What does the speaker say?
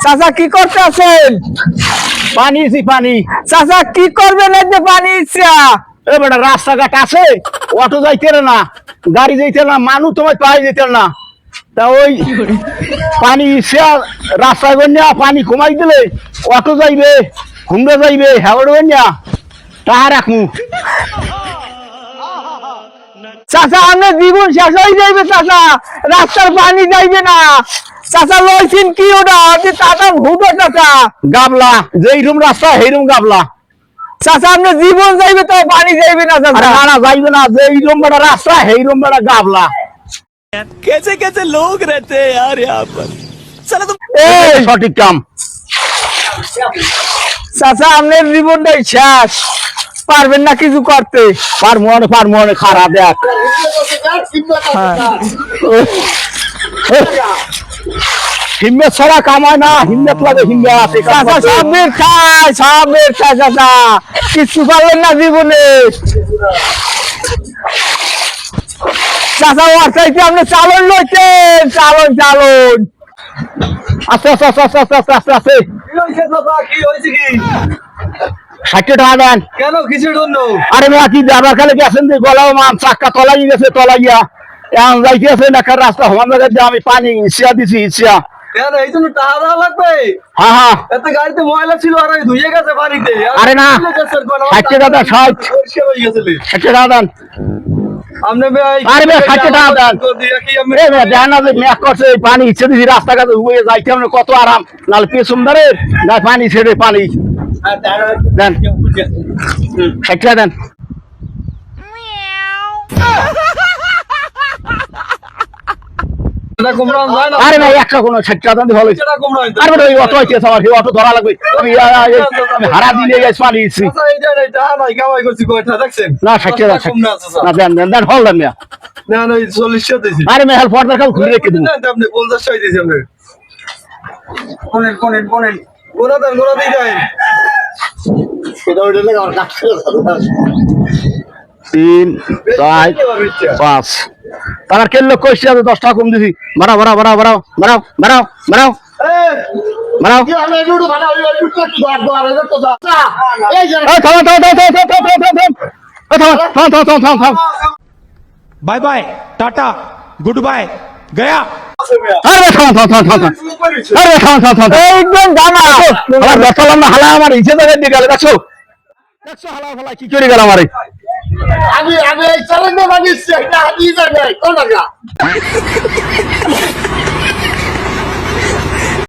চাচা কি করতে আছেন? পানি ইচ্ছি পানি। চাচা কি করবেন এই যে পানি ইচ্ছা? এ বেটা রাস্তাঘাট আছে, অটো যাইতে না, গাড়ি যাইতে না, মানুষ তোমার পায়ে যেতে না। তা ওই পানি ইচ্ছা রাস্তায় বন্যা পানি কমাই দিলে অটো যাইবে, হুন্ডা যাইবে, হেওয়ার বন্যা তাহা রাখমু। চাচা আমার জীবন শেষ হয়ে যাইবে চাচা, রাস্তার পানি যাইবে না। চাচা লইছেন কি ওটা? চাচা ভূত চাচা। গাবলা যেইরকম রাস্তা সেইরকম গাবলা। চাচা আপনার জীবন যাইবে তো পানি যাইবে না আরে চাচা। না না যাইবে না, যেইরকম বেটা রাস্তা সেইরকম বেটা গাবলা। कैसे कैसे लोग रहते हैं यार यहाँ पर। चलो तुम এই সঠিক কাম। চাচা আপনার জীবনটাই শেষ, পারবেন না কিছু করতে। পার মনে খারাপ দেখ। হিম্মত ছাড়া কামায় না, হিম্মত লাগে, হিম্মত। চাচা সব বের খায়, সব বের খায় চাচা, কিছু পারলেন না জীবনে। চাচা ওর চাইতে আপনি চালন লইতেন, চালন চালন। আস্তে আস্তে আস্তে আস্তে আস্তে আস্তে আস্তে। কি হয়েছে কি? 60 টাকা দেন। কেন কিসের জন্য? আরে মেয়া কি যাবার খালে গেছেন যে গলাও মান চাক্কা তলাই গেছে, তলাইয়া এখন যাইতেছে না রাস্তা হমান জায়গায় দিয়ে আমি পানি ইচ্ছা দিছি ইচ্ছা। কেন এই জন্য টাকা দেওয়া লাগবে? হ্যাঁ হ্যাঁ। এত গাড়িতে ময়লা ছিল আর ওই ধুয়ে গেছে পানিতে। আরে না, 60 টাকা 60 পরিষ্কার হয়ে গেছিল। 60 টাকা দেন। আপনি ভাই আরে ভাই, 60 টাকা দেন। কি আমি এ মেয়া দেখেন না যে মেঘ করছে, পানি ইচ্ছে দিছি রাস্তাঘাটে হয়ে যাইতে আমরা কত আরাম, নাহলে পেছন ধরে না পানি ছেড়ে পানি দেন। 60 টাকা দেন। এটা কুমড়া যায় না। আরে ভাই একটা কোনো 60 টাকা দেন ভালো। এটা কুমড়া হইতো। আরে ওই অটো হইতেছে আমার, সেই অটো ধরা লাগবে। আমি হারা দিলে গেছি পানি ইচ্ছি। আচ্ছা, এই যে এই টাকা নাই, কামাই করছি কয়টা দেখছেন? না 60 টাকা কুমড়া আছে স্যার। না দেন দেন দেন হল দেন মিয়া। না না, এই 40 দিয়েছি। আরে মেহাল পর্দা খাও ঘুরে রেখে দেবো। আপনি 50 দিয়েছি আপনি। কোনেন গোনা দেন, গোনা দিয়ে যায়। এটা ওইটা লাগে আমার কাছে। 3 4 5 তার কেল্লো কইছে আমি 10 টাকা কম দিছি। বাড়াও বাড়াও বাড়াও বাড়াও বাড়াও বাড়াও বাড়াও বাড়াও। কি আমি একটু ভালো হইলো, একটু কি বাদ দাও, আর এটা তো যা। এই যে এই থাম থাম থাম থাম থাম থাম থাম থাম থাম থাম থাম। Bye bye tata goodbye गया। আরে থাম থাম থাম থাম থাম। আরে থাম থাম থাম। একদম জানা। আমার বসালাম না হালা আমার ইচ্ছে জায়গায় দিয়ে গেল দেখছো দেখছো হালা ফালা কি করে গেল আমারে। আমি এই চ্যালেঞ্জ বানিয়েছি, এটা হাতিয়ে যাবে কোন টাকা।